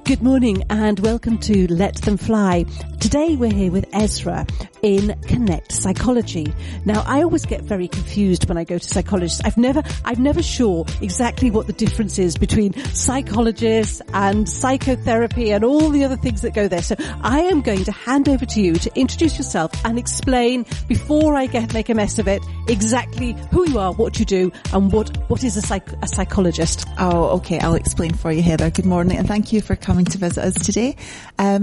Good morning and welcome to Let Them Fly. Today we're here with Esra in Connect Psychology. Now, I always get very confused when I go to psychologists. I'm never sure exactly what the difference is between psychologists and psychotherapy and all the other things that go there. So I am going to hand over to you to introduce yourself and explain, before I make a mess of it, exactly who you are, what you do, and what is a psychologist. Oh, okay. I'll explain for you, Heather. Good morning, and thank you for coming to visit us today.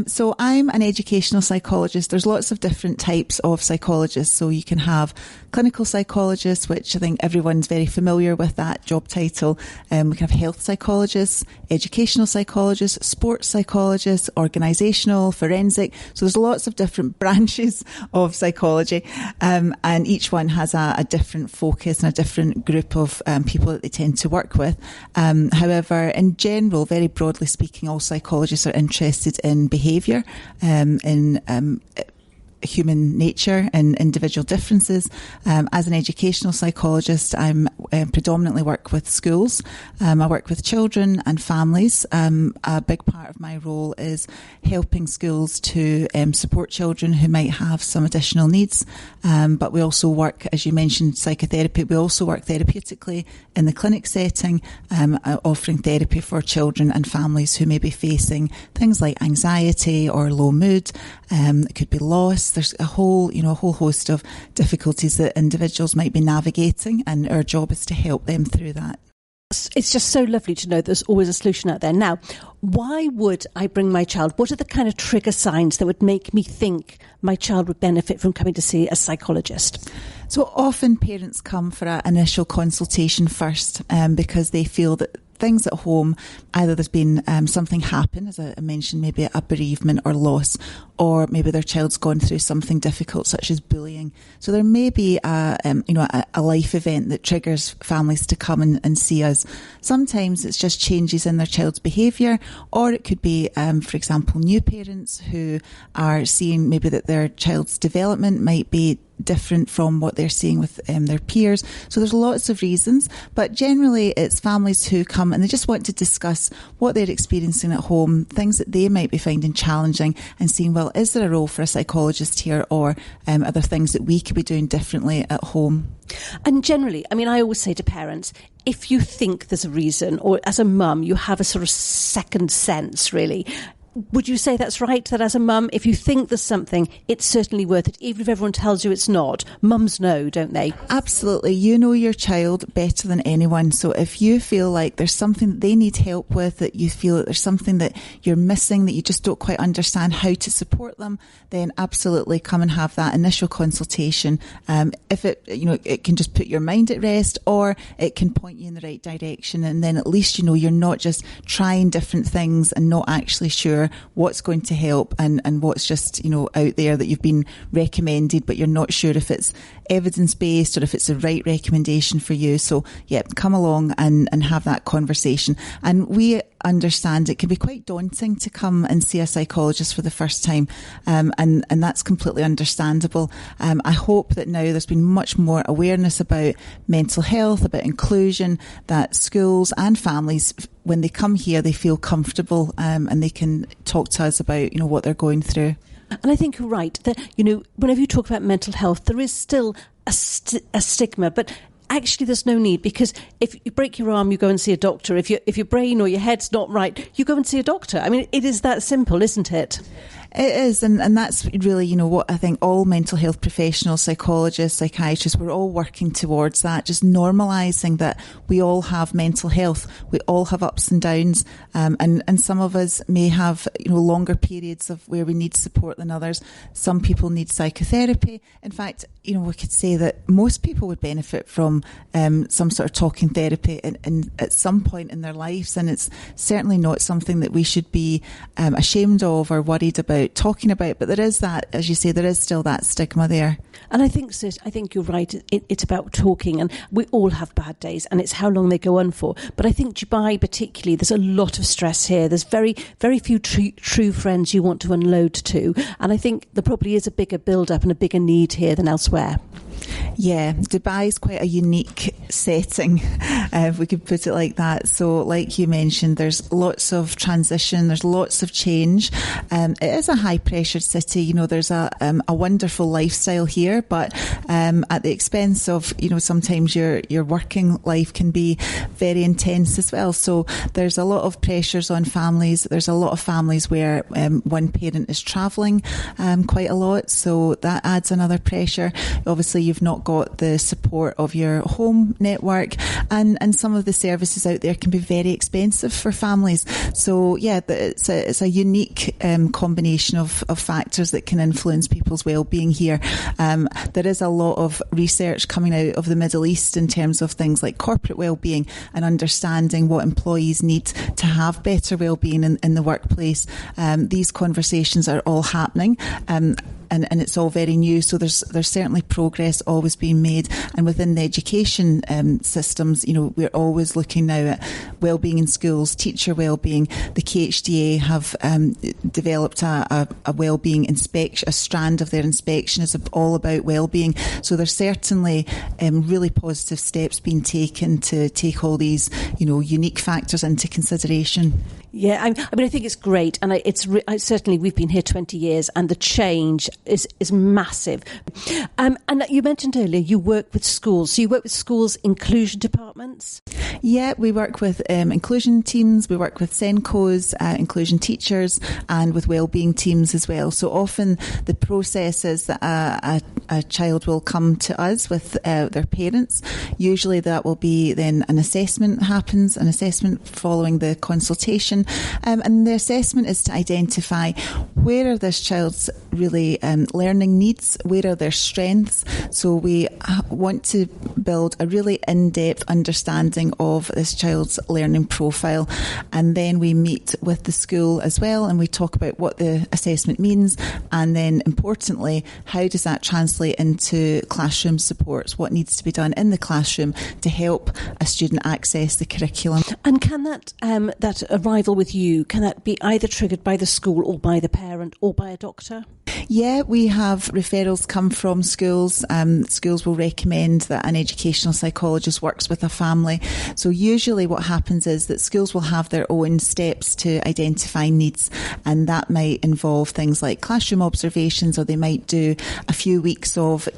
So I'm an educational psychologist. There's lots of different types of psychologists. So you can have clinical psychologists, which I think everyone's very familiar with that job title. We can have health psychologists, educational psychologists, sports psychologists, organisational, forensic. So there's lots of different branches of psychology, and each one has a different focus and a different group of people that they tend to work with. However, in general, very broadly speaking, all psychologists are interested in behaviour, in human nature and individual differences. As an educational psychologist, I'm predominantly work with schools. I work with children and families. A big part of my role is helping schools to support children who might have some additional needs. But we also work, as you mentioned, psychotherapy. We also work therapeutically in the clinic setting, offering therapy for children and families who may be facing things like anxiety or low mood. It could be loss. There's a whole host of difficulties that individuals might be navigating, and our job is to help them through that. It's just so lovely to know there's always a solution out there. Now, why would I bring my child? What are the kind of trigger signs that would make me think my child would benefit from coming to see a psychologist? So often parents come for an initial consultation first because they feel that things at home, either there's been something happen, as I mentioned, maybe a bereavement or loss, or maybe their child's gone through something difficult such as bullying. So there may be a life event that triggers families to come and see us. Sometimes it's just changes in their child's behaviour, or it could be, for example, new parents who are seeing maybe that their child's development might be different from what they're seeing with their peers. So there's lots of reasons, but generally it's families who come and they just want to discuss what they're experiencing at home, things that they might be finding challenging, and seeing, well, is there a role for a psychologist here, or are there things that we could be doing differently at home? And generally, I mean, I always say to parents, if you think there's a reason, or as a mum, you have a sort of second sense, really. Would you say that's right, that as a mum, if you think there's something, it's certainly worth it, even if everyone tells you it's not? Mums know, don't they? Absolutely. You know your child better than anyone. So if you feel like there's something that they need help with, that you feel that there's something that you're missing, that you just don't quite understand how to support them, then absolutely come and have that initial consultation. If it can just put your mind at rest, or it can point you in the right direction. And then at least, you're not just trying different things and not actually sure what's going to help, and what's just out there that you've been recommended, but you're not sure if it's evidence-based or if it's the right recommendation for you. So come along and have that conversation. And we understand it can be quite daunting to come and see a psychologist for the first time, and that's completely understandable. I hope that now there's been much more awareness about mental health, about inclusion, that schools and families, when they come here, they feel comfortable, and they can talk to us about what they're going through. And I think you're right that whenever you talk about mental health, there is still a stigma, but actually there's no need, because if you break your arm, you go and see a doctor. If your brain or your head's not right, you go and see a doctor. I mean, it is that simple, isn't it? It is, and that's really, what I think all mental health professionals, psychologists, psychiatrists, we're all working towards that, just normalising that we all have mental health, we all have ups and downs, and some of us may have, longer periods of where we need support than others. Some people need psychotherapy. In fact, we could say that most people would benefit from some sort of talking therapy in at some point in their lives, and it's certainly not something that we should be ashamed of or worried about talking about, but there is that, as you say, there is still that stigma there. And I think you're right. It's about talking, and we all have bad days, and it's how long they go on for. But I think Dubai particularly, there's a lot of stress here. There's very, very few true friends you want to unload to, and I think there probably is a bigger build-up and a bigger need here than elsewhere. Yeah, Dubai is quite a unique setting, if we could put it like that. So like you mentioned, there's lots of transition, there's lots of change. It is a high pressured city. You know, there's a wonderful lifestyle here, but at the expense of, you know, sometimes your working life can be very intense as well. So there's a lot of pressures on families. There's a lot of families where one parent is travelling quite a lot, so that adds another pressure. Obviously, you've not got the support of your home network, and some of the services out there can be very expensive for families. So yeah, it's a unique combination of factors that can influence people's well-being here. There is a lot of research coming out of the Middle East in terms of things like corporate well-being and understanding what employees need to have better well-being in the workplace. These conversations are all happening. And it's all very new, so there's certainly progress always being made. And within the education systems, you know, we're always looking now at wellbeing in schools, teacher wellbeing. The KHDA have developed a wellbeing inspection, a strand of their inspection is all about wellbeing. So there's certainly really positive steps being taken to take all these, you know, unique factors into consideration. Yeah, I mean, I think it's great, and certainly we've been here 20 years, and the change is massive. And you mentioned earlier you work with schools, so you work with schools' inclusion departments. Yeah, we work with inclusion teams, we work with SENCOs, inclusion teachers, and with wellbeing teams as well. So often the process is that a child will come to us with their parents. Usually that will be then an assessment happens, an assessment following the consultation. And the assessment is to identify where are this child's really learning needs, where are their strengths. So we want to build a really in-depth understanding of this child's learning profile. And then we meet with the school as well, and we talk about what the assessment means. And then importantly, how does that translate into classroom supports? What needs to be done in the classroom to help a student access the curriculum? And can that arrival with you, can that be either triggered by the school or by the parent or by a doctor? Yeah, we have referrals come from schools. Schools will recommend that an educational psychologist works with a family. So usually what happens is that schools will have their own steps to identify needs, and that might involve things like classroom observations, or they might do a few weeks of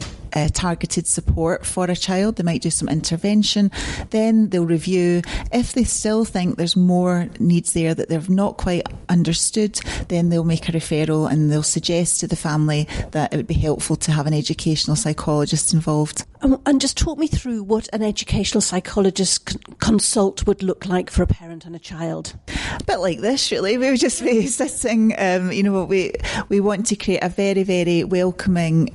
targeted support for a child. They might do some intervention. Then they'll review. If they still think there's more needs there that they've not quite understood, then they'll make a referral and they'll suggest to the family that it would be helpful to have an educational psychologist involved. And just talk me through what an educational psychologist consult would look like for a parent and a child. A bit like this, really. We would just be sitting, we want to create a very, very welcoming,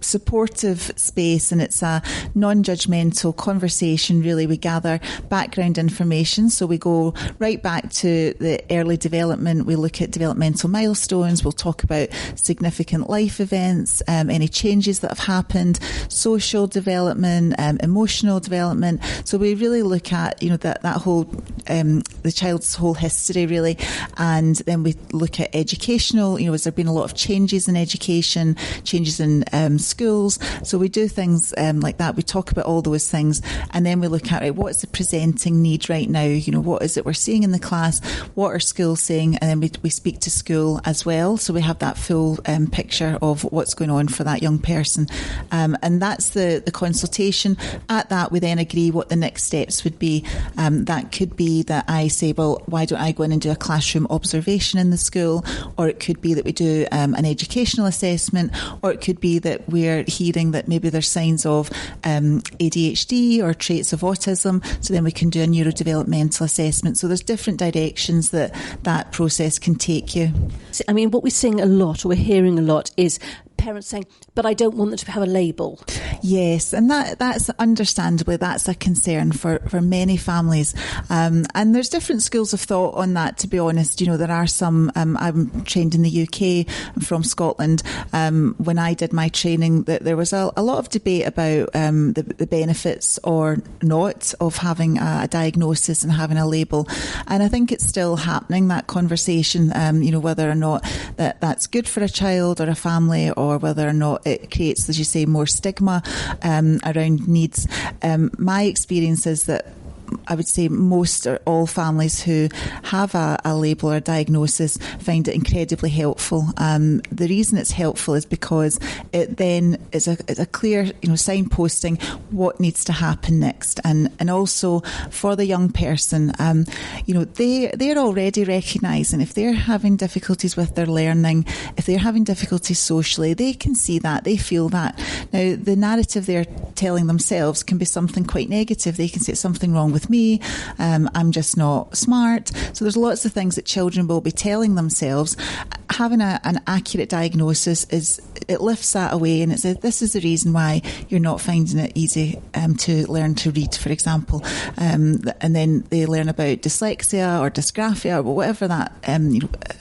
supportive space, and it's a non-judgmental conversation, really. We gather background information, so we go right back to the early development. We look at developmental milestones. We'll talk about significant life events, any changes that have happened, social development, emotional development. So we really look at, that whole, the child's whole history, really. And then we look at educational, has there been a lot of changes in education, changes in schools? So we do things like that. We talk about all those things, and then we look at, right, what's the presenting need right now? What is it we're seeing in the class? What are schools saying? And then we speak to school as well. So we have that full picture of what's going on for that young person. And that's the consultation. At that, we then agree what the next steps would be. That could be that I say, well, why don't I go in and do a classroom observation in the school? Or it could be that we do an educational assessment, or it could be that we're hearing that maybe there's signs of ADHD or traits of autism, so then we can do a neurodevelopmental assessment. So there's different directions that process can take you. I mean, what we're seeing a lot, or we're hearing a lot, is parents saying, but I don't want them to have a label. Yes, and that's understandably, that's a concern for many families. And there's different schools of thought on that, to be honest. There are some, I'm trained in the UK, I'm from Scotland. When I did my training, there was a lot of debate about the benefits or not of having a diagnosis and having a label. And I think it's still happening, that conversation, whether or not that's good for a child or a family, or whether or not it creates, as you say, more stigma around needs. My experience is that I would say most or all families who have a label or a diagnosis find it incredibly helpful. The reason it's helpful is because it then is a clear, signposting what needs to happen next, and also for the young person, they're already recognising if they're having difficulties with their learning, if they're having difficulties socially, they can see that, they feel that. Now, the narrative they're telling themselves can be something quite negative. They can say it's something wrong with me, I'm just not smart. So there's lots of things that children will be telling themselves. Having an accurate diagnosis it lifts that away, and it says this is the reason why you're not finding it easy to learn to read, for example. And then they learn about dyslexia or dysgraphia or whatever that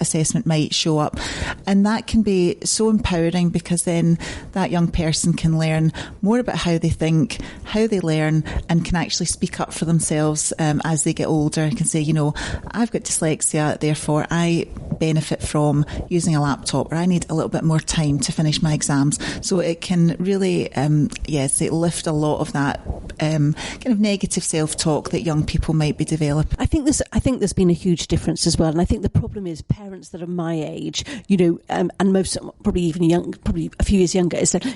assessment might show up, and that can be so empowering, because then that young person can learn more about how they think, how they learn, and can actually speak up for themselves as they get older, and can say, I've got dyslexia, therefore I benefit from using a laptop, or I need a little bit more time to finish my exams. So it can really, lift a lot of that kind of negative self-talk that young people might be developing. I think there's been a huge difference as well, and I think the problem is parents that are my age, and most probably even young, probably a few years younger, is that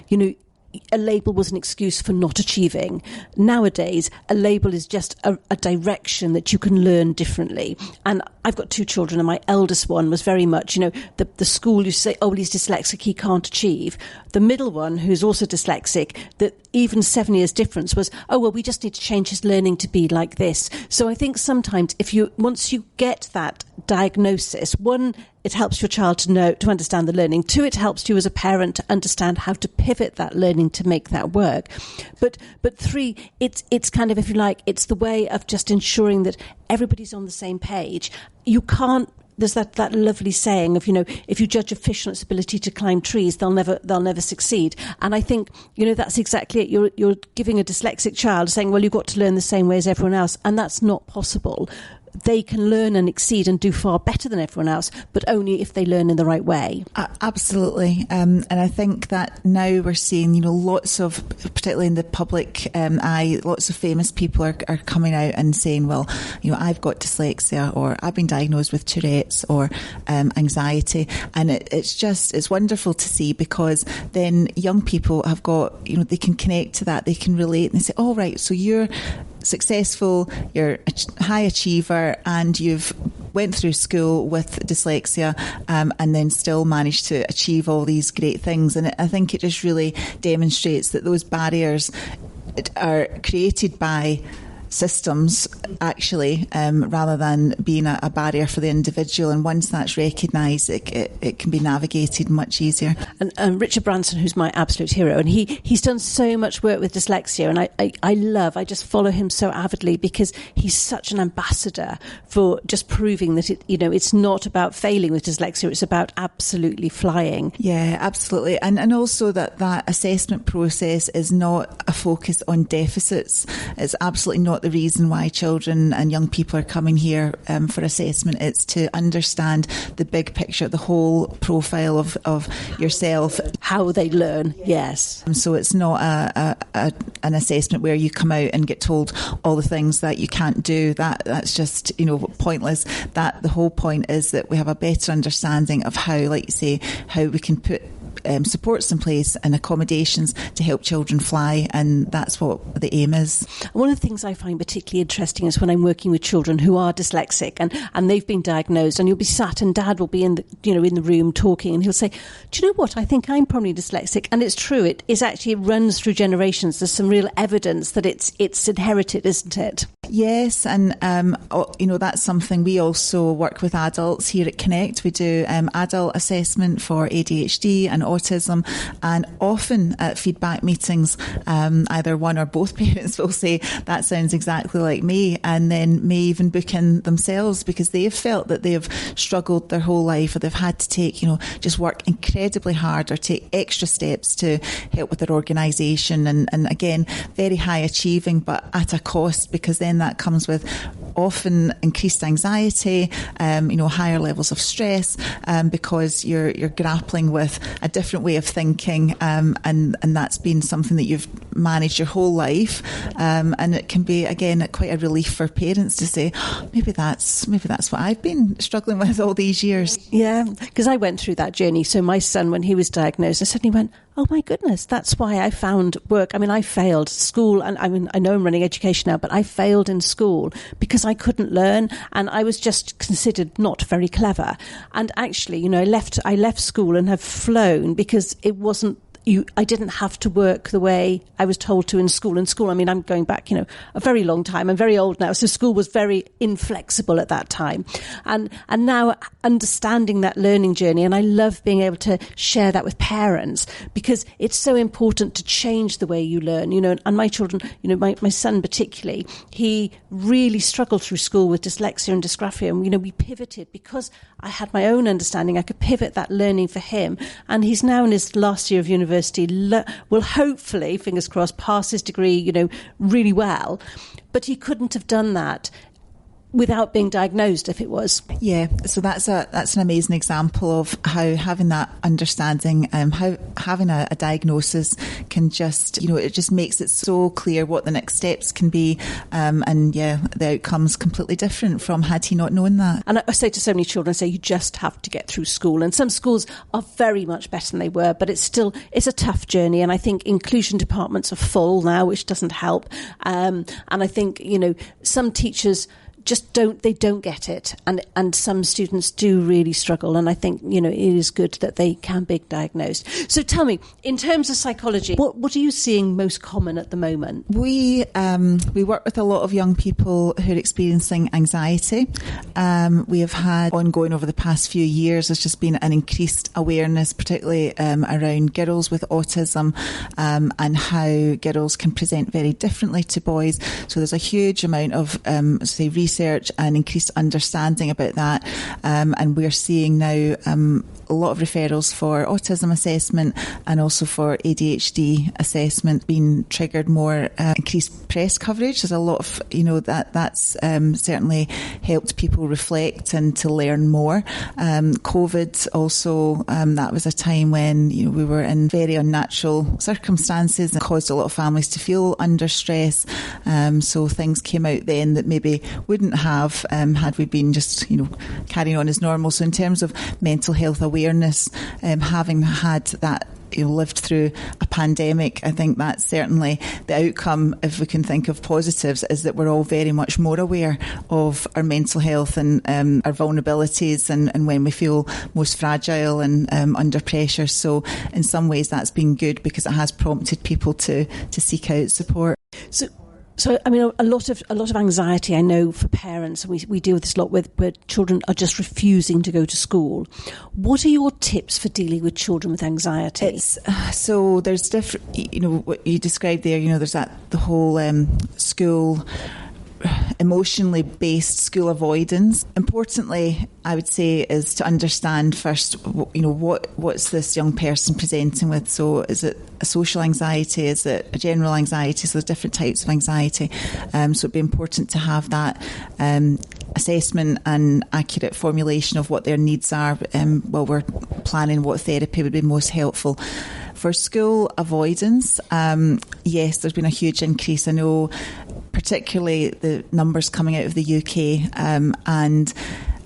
a label was an excuse for not achieving. Nowadays, a label is just a direction that you can learn differently. And I've got two children, and my eldest one was very much, the school, you say, oh, well, he's dyslexic, he can't achieve. The middle one, who's also dyslexic, that even 7 years difference was, oh, well, we just need to change his learning to be like this. So I think sometimes once you get that diagnosis, one, it helps your child to understand the learning. Two, it helps you as a parent to understand how to pivot that learning to make that work. But three, it's kind of, if you like, it's the way of just ensuring that everybody's on the same page. You can't. There's that lovely saying of, if you judge a fish on its ability to climb trees, they'll never succeed. And I think, that's exactly it. You're giving a dyslexic child saying, well, you've got to learn the same way as everyone else, and that's not possible. They can learn and exceed and do far better than everyone else, but only if they learn in the right way. Absolutely. And I think that now we're seeing, lots of, particularly in the public eye, lots of famous people are coming out and saying, well, I've got dyslexia, or I've been diagnosed with Tourette's or anxiety. And it's wonderful to see, because then young people have got, they can connect to that, they can relate, and they say, oh, right, so you're successful, you're a high achiever, and you've went through school with dyslexia, and then still managed to achieve all these great things. And I think it just really demonstrates that those barriers are created by systems, actually, rather than being a barrier for the individual. And once that's recognised, it can be navigated much easier. And Richard Branson, who's my absolute hero, and he's done so much work with dyslexia, and I just follow him so avidly, because he's such an ambassador for just proving that it's not about failing with dyslexia, it's about absolutely flying. Yeah, absolutely. And also that assessment process is not a focus on deficits. It's absolutely not the reason why children and young people are coming here for assessment. It's to understand the big picture, the whole profile of yourself. How they learn, yes. So it's not an assessment where you come out and get told all the things that you can't do. That's just, pointless. That the whole point is that we have a better understanding of how, like you say, how we can put supports in place and accommodations to help children fly, and that's what the aim is. One of the things I find particularly interesting is when I'm working with children who are dyslexic and they've been diagnosed, and you'll be sat and Dad will be in the room talking, and he'll say, do you know what, I think I'm probably dyslexic. And it's true, it runs through generations. There's some real evidence that it's inherited, isn't it? Yes, and that's something we also work with adults here at Connect. We do adult assessment for ADHD and autism, and often at feedback meetings, either one or both parents will say, that sounds exactly like me, and then may even book in themselves because they've felt that they've struggled their whole life, or they've had to take, just work incredibly hard or take extra steps to help with their organisation, and again, very high achieving, but at a cost, because then that comes with often increased anxiety, higher levels of stress, because you're grappling with a different way of thinking, and that's been something that you've managed your whole life, and it can be, again, quite a relief for parents to say, maybe that's what I've been struggling with all these years. Yeah, because I went through that journey. So my son, when he was diagnosed, I suddenly went, oh my goodness, that's why I found work. I mean, I failed school, and I know I'm running education now, but I failed in school because I couldn't learn, and I was just considered not very clever. And actually, I left school and have flown because it wasn't. I didn't have to work the way I was told to in school. In school, I mean, I'm going back, a very long time. I'm very old now, so school was very inflexible at that time. And now understanding that learning journey, and I love being able to share that with parents because it's so important to change the way you learn, and my children, my son particularly, he really struggled through school with dyslexia and dysgraphia, and, we pivoted because I had my own understanding. I could pivot that learning for him, and he's now in his last year of university, will hopefully, fingers crossed, pass his degree, really well. But he couldn't have done that without being diagnosed if it was. Yeah, so that's an amazing example of how having that understanding, how having a diagnosis can just, it just makes it so clear what the next steps can be, and the outcome's completely different from had he not known that. And I say to so many children, you just have to get through school, and some schools are very much better than they were, but it's a tough journey, and I think inclusion departments are full now, which doesn't help, and I think, some teachers just don't get it, and some students do really struggle, and I think it is good that they can be diagnosed. So tell me, in terms of psychology, what are you seeing most common at the moment? We work with a lot of young people who are experiencing anxiety. We have had ongoing over the past few years, there's just been an increased awareness, particularly around girls with autism, and how girls can present very differently to boys. So there's a huge amount of research and increased understanding about that, and we're seeing now a lot of referrals for autism assessment and also for ADHD assessment being triggered more, increased press coverage. There's a lot of, that's certainly helped people reflect and to learn more. COVID also, that was a time when, we were in very unnatural circumstances and caused a lot of families to feel under stress. So things came out then that maybe wouldn't have had we been just, carrying on as normal. So in terms of mental health awareness, having had that, lived through a pandemic, I think that's certainly the outcome, if we can think of positives, is that we're all very much more aware of our mental health and our vulnerabilities and when we feel most fragile and under pressure. So in some ways that's been good because it has prompted people to seek out support. So, I mean, a lot of anxiety, I know, for parents, and we deal with this a lot where children are just refusing to go to school. What are your tips for dealing with children with anxiety? So there's different, what you described there, there's the whole school, emotionally based school avoidance. Importantly, I would say, is to understand first, what's this young person presenting with. So is it a social anxiety? Is it a general anxiety? So there's different types of anxiety. So it'd be important to have that assessment and accurate formulation of what their needs are while we're planning what therapy would be most helpful. For school avoidance, yes, there's been a huge increase. I know particularly the numbers coming out of the UK, and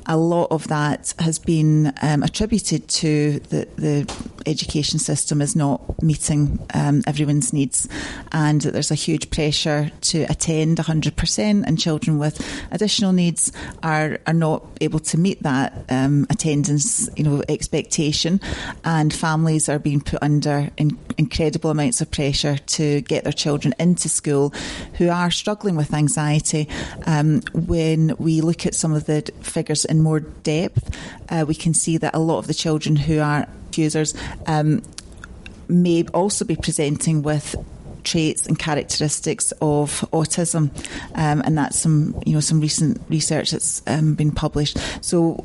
a lot of that has been attributed to the education system is not meeting everyone's needs, and that there's a huge pressure to attend 100%, and children with additional needs are not able to meet that attendance expectation, and families are being put under incredible amounts of pressure to get their children into school who are struggling with anxiety. When we look at some of the figures in more depth, we can see that a lot of the children who are users may also be presenting with traits and characteristics of autism, and that's some recent research that's been published. So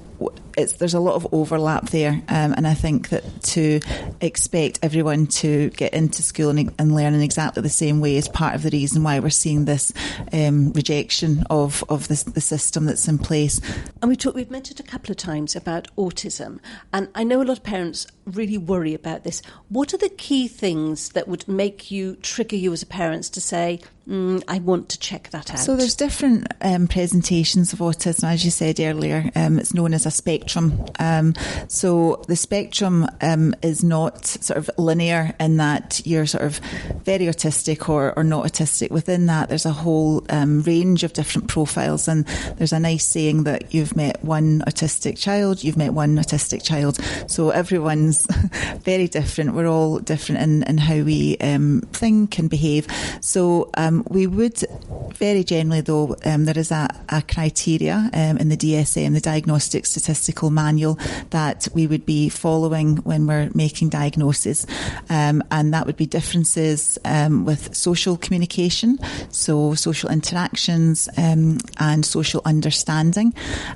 there's a lot of overlap there, and I think that to expect everyone to get into school and learn in exactly the same way is part of the reason why we're seeing this rejection of the system that's in place. And we've mentioned a couple of times about autism, and I know a lot of parents really worry about this. What are the key things that would make trigger you as a parent to say, I want to check that out? So there's different presentations of autism. As you said earlier, it's known as a spectrum. So the spectrum is not sort of linear in that you're sort of very autistic or not autistic. Within that, there's a whole range of different profiles, and there's a nice saying that you've met one autistic child, you've met one autistic child. So everyone's very different. We're all different in how we think and behave. So we would very generally, though, there is a criteria in the DSM, the Diagnostic Statistical Manual, that we would be following when we're making diagnoses, and that would be differences with social communication, so social interactions and social understanding,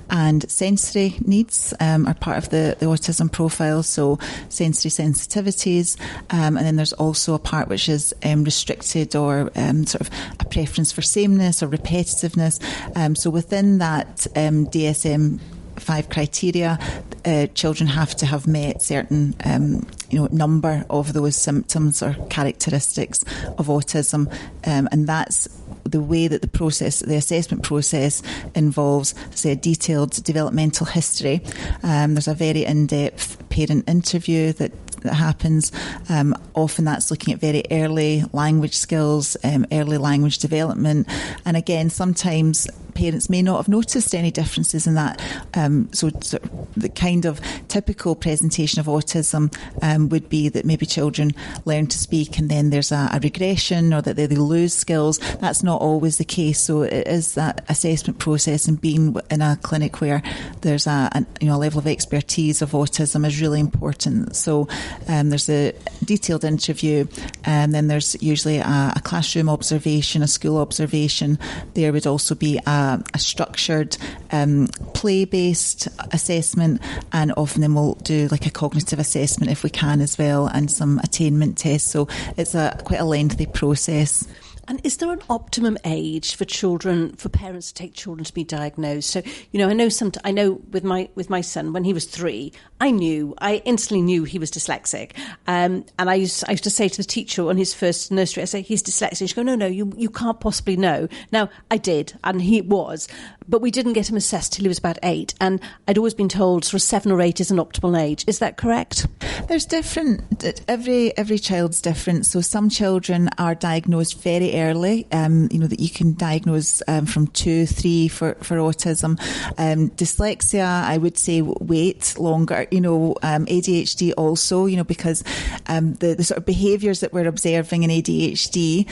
and sensory needs are part of the autism profile, so sensory sensitivities, and then there's also a part which is restricted or sort of a preference for sameness or repetitiveness. So within that DSM-5 criteria, children have to have met certain number of those symptoms or characteristics of autism, and that's the way that the assessment process involves, say, a detailed developmental history. There's a very in-depth parent interview that happens. Often that's looking at very early language skills, early language development. And again, sometimes parents may not have noticed any differences in that. So the kind of typical presentation of autism would be that maybe children learn to speak and then there's a regression, or that they lose skills. That's not always the case. So it is that assessment process, and being in a clinic where there's a level of expertise of autism is really important. So there's a detailed interview, and then there's usually a classroom observation, a school observation. There would also be a structured play-based assessment, and often then we'll do like a cognitive assessment if we can as well, and some attainment tests. So it's quite a lengthy process. And is there an optimum age for parents to take children to be diagnosed? So, I know with my son, when he was 3, I instantly knew he was dyslexic. And I used to say to the teacher on his first nursery, I say, he's dyslexic. She'd go, no, you can't possibly know. Now, I did, and he was, but we didn't get him assessed till he was about 8. And I'd always been told sort of 7 or 8 is an optimal age. Is that correct? There's different, every child's different. So some children are diagnosed very early, that you can diagnose from 2, 3 for autism. Dyslexia, I would say wait longer. ADHD also, because the sort of behaviours that we're observing in ADHD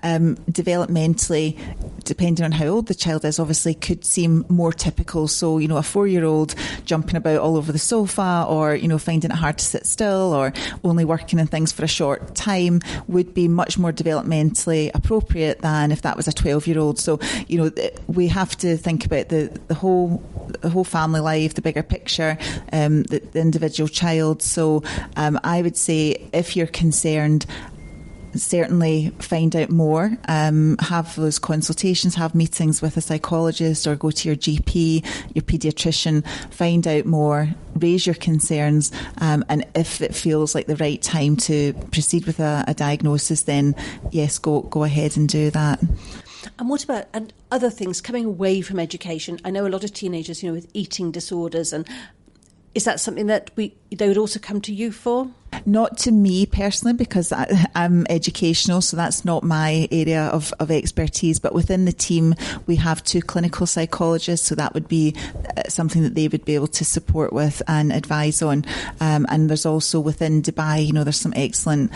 developmentally, depending on how old the child is, obviously could seem more typical. So, a 4-year-old jumping about all over the sofa, or, finding it hard to sit still, or only working on things for a short time would be much more developmentally appropriate than if that was a 12-year-old. So, we have to think about the whole family life, the bigger picture, the individual child. So I would say, if you're concerned, certainly find out more, have those consultations, have meetings with a psychologist, or go to your GP, your paediatrician, find out more, raise your concerns, and if it feels like the right time to proceed with a diagnosis, then yes, go ahead and do that. And what about and other things coming away from education? I know a lot of teenagers, with eating disorders, and is that something that they would also come to you for? Not to me personally, because I'm educational, so that's not my area of expertise. But within the team, we have 2 clinical psychologists, so that would be something that they would be able to support with and advise on. And there's also within Dubai, there's some excellent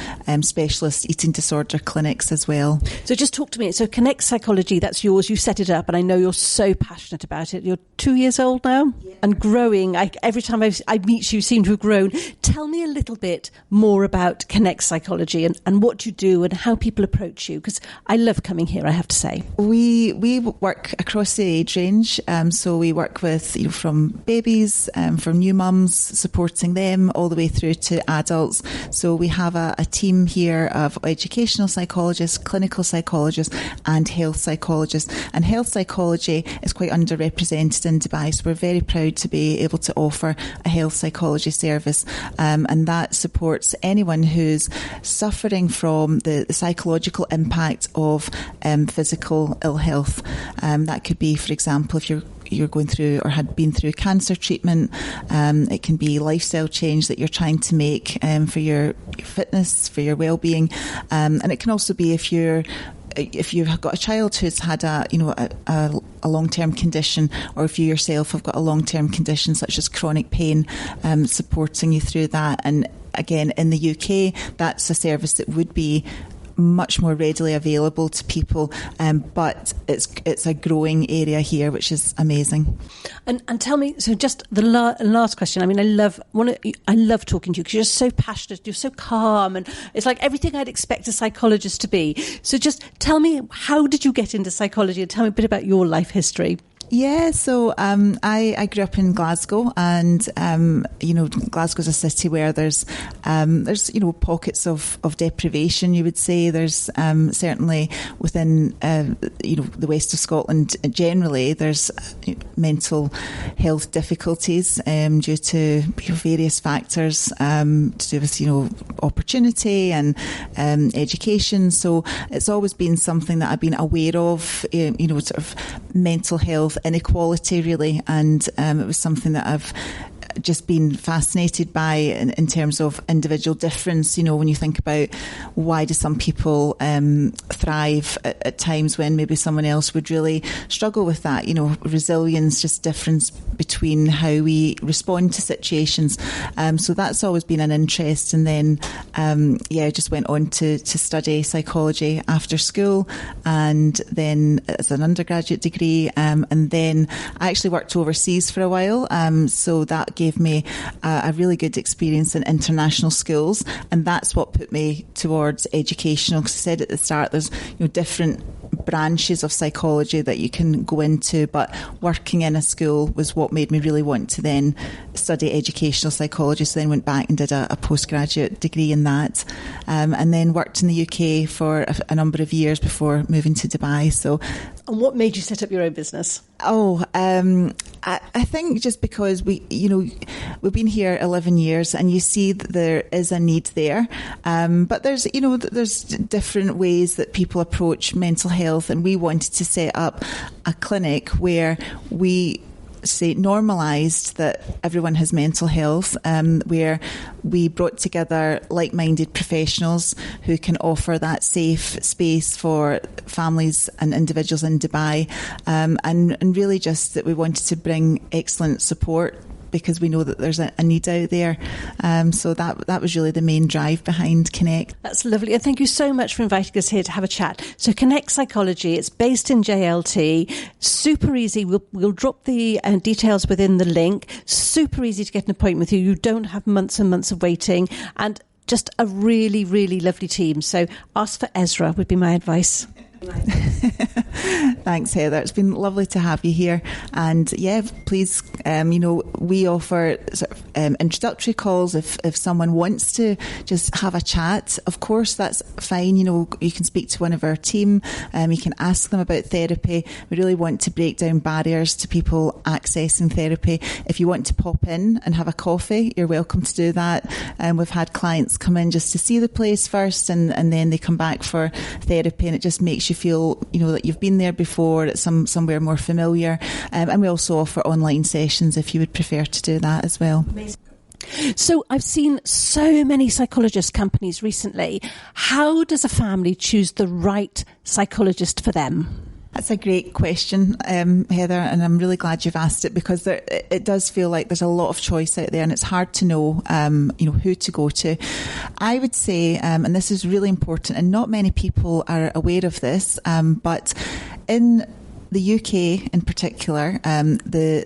specialist eating disorder clinics as well. So just talk to me. So Connect Psychology, that's yours. You set it up, and I know you're so passionate about it. You're 2 years old now and growing. Every time I meet you, you seem to have grown. Tell me a little bit more about Connect Psychology and what you do and how people approach you, because I love coming here, I have to say. We work across the age range, so we work with from babies, from new mums, supporting them all the way through to adults. So we have a team here of educational psychologists, clinical psychologists and health psychologists. And health psychology is quite underrepresented in Dubai, so we're very proud to be able to offer a health psychology service, and that supports anyone who's suffering from the psychological impact of physical ill health. That could be, for example, if you're going through or had been through cancer treatment. It can be lifestyle change that you're trying to make for your fitness, for your well-being, and it can also be if you've got a child who's had a long-term condition, or if you yourself have got a long-term condition such as chronic pain, supporting you through that. And again, in the UK, that's a service that would be much more readily available to people, but it's a growing area here, which is amazing. And tell me, so just the last question. I mean, I love talking to you because you're so passionate, you're so calm, and it's like everything I'd expect a psychologist to be. So just tell me, how did you get into psychology, and tell me a bit about your life history. Yeah, so I grew up in Glasgow, and Glasgow's a city where there's pockets of deprivation. You would say there's certainly within the west of Scotland generally there's mental health difficulties due to various factors to do with opportunity and education. So it's always been something that I've been aware of, sort of mental health inequality really, and it was something that I've just been fascinated by in terms of individual difference. When you think about why do some people thrive at times when maybe someone else would really struggle with that, resilience, just difference between how we respond to situations. So that's always been an interest. And then I just went on to study psychology after school, and then as an undergraduate degree, and then I actually worked overseas for a while, so that gave me a really good experience in international schools, and that's what put me towards educational, because I said at the start there's different branches of psychology that you can go into, but working in a school was what made me really want to then study educational psychology. So then went back and did a postgraduate degree in that, and then worked in the UK for a number of years before moving to Dubai. And what made you set up your own business? I think just because we've been here 11 years, and you see that there is a need there, but there's different ways that people approach mental health, and we wanted to set up a clinic where we normalised that everyone has mental health, where we brought together like-minded professionals who can offer that safe space for families and individuals in Dubai, and really just that we wanted to bring excellent support because we know that there's a need out there. So that was really the main drive behind Connect. That's lovely. And thank you so much for inviting us here to have a chat. So Connect Psychology, it's based in JLT. Super easy. We'll drop the details within the link. Super easy to get an appointment with you. You don't have months and months of waiting. And just a really, really lovely team. So ask for Esra would be my advice. Thanks, Heather. It's been lovely to have you here, and please, we offer sort of introductory calls if someone wants to just have a chat. Of course, that's fine. You can speak to one of our team. You can ask them about therapy. We really want to break down barriers to people accessing therapy. If you want to pop in and have a coffee, you're welcome to do that. We've had clients come in just to see the place first, and then they come back for therapy, and it just makes you feel that you've been there before, it's somewhere more familiar. And we also offer online sessions if you would prefer to do that as well. Amazing. So I've seen so many psychologist companies recently. How does a family choose the right psychologist for them? That's a great question, Heather, and I'm really glad you've asked it, because it does feel like there's a lot of choice out there and it's hard to know, who to go to. I would say, and this is really important, and not many people are aware of this, but in the UK in particular, the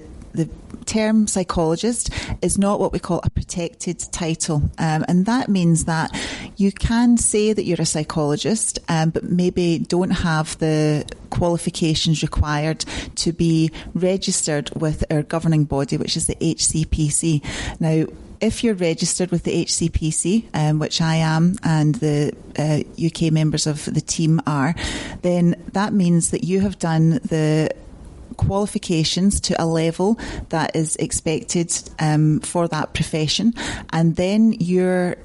term psychologist is not what we call a protected title, and that means that you can say that you're a psychologist, but maybe don't have the qualifications required to be registered with our governing body, which is the HCPC. Now, if you're registered with the HCPC, which I am and the UK members of the team are, then that means that you have done the qualifications to a level that is expected for that profession, and then your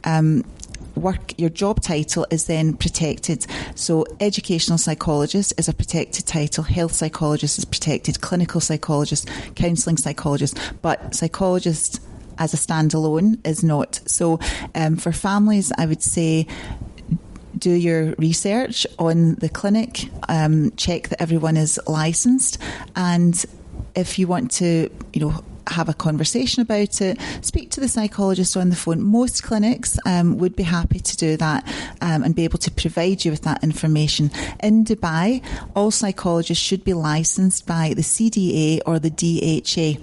job title is then protected. So educational psychologist is a protected title, health psychologist is protected, clinical psychologist, counselling psychologist, but psychologist as a standalone is not. So for families, I would say do your research on the clinic, check that everyone is licensed, and if you want to, have a conversation about it, speak to the psychologist on the phone. Most clinics would be happy to do that and be able to provide you with that information. In Dubai, all psychologists should be licensed by the CDA or the DHA.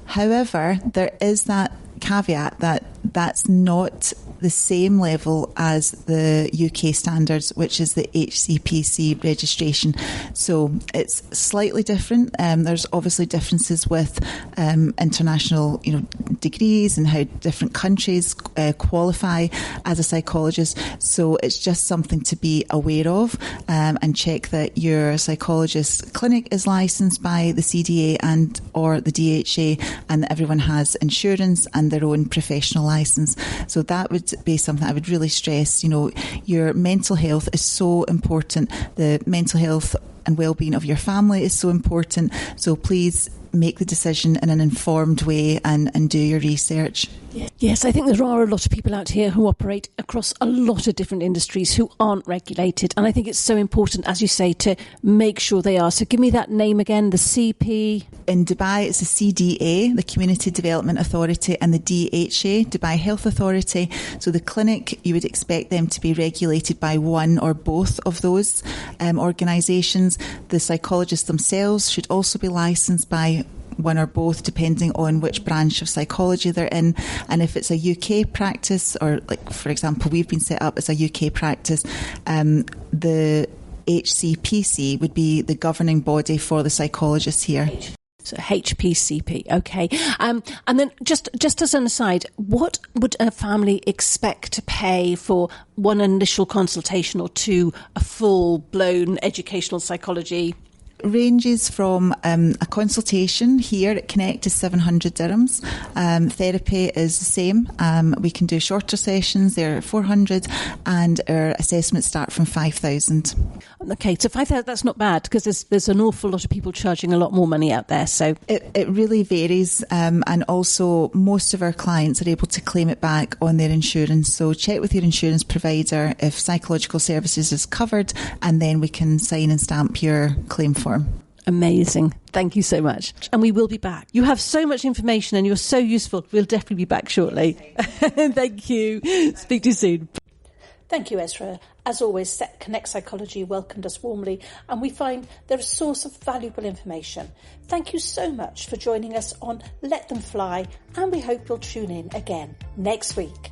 However, there is that caveat that that's not the same level as the UK standards, which is the HCPC registration. So it's slightly different. There's obviously differences with international, degrees and how different countries qualify as a psychologist. So it's just something to be aware of, and check that your psychologist clinic is licensed by the CDA and or the DHA, and that everyone has insurance and their own professional license. So that would be something I would really stress. Your mental health is so important. The mental health and well-being of your family is so important. So please make the decision in an informed way and do your research. Yes, I think there are a lot of people out here who operate across a lot of different industries who aren't regulated. And I think it's so important, as you say, to make sure they are. So give me that name again, the CP. In Dubai, it's the CDA, the Community Development Authority, and the DHA, Dubai Health Authority. So the clinic, you would expect them to be regulated by one or both of those organisations. The psychologists themselves should also be licensed by one or both, depending on which branch of psychology they're in. And if it's a UK practice, or like, for example, we've been set up as a UK practice, the HCPC would be the governing body for the psychologists here. So HPCP, okay. And then just as an aside, what would a family expect to pay for one initial consultation or two, a full-blown educational psychology? Ranges from a consultation here at Connect is 700 dirhams. Therapy is the same. We can do shorter sessions, they're 400, and our assessments start from 5,000. Okay, so 5,000, that's not bad, because there's an awful lot of people charging a lot more money out there. So it really varies, and also most of our clients are able to claim it back on their insurance. So check with your insurance provider if psychological services is covered, and then we can sign and stamp your claim form. Amazing. Thank you so much. And we will be back. You have so much information and you're so useful. We'll definitely be back shortly. Thank you. Speak to you soon. Thank you, Esra. As always, Connect Psychology welcomed us warmly, and we find they're a source of valuable information. Thank you so much for joining us on Let Them Fly, and we hope you'll tune in again next week.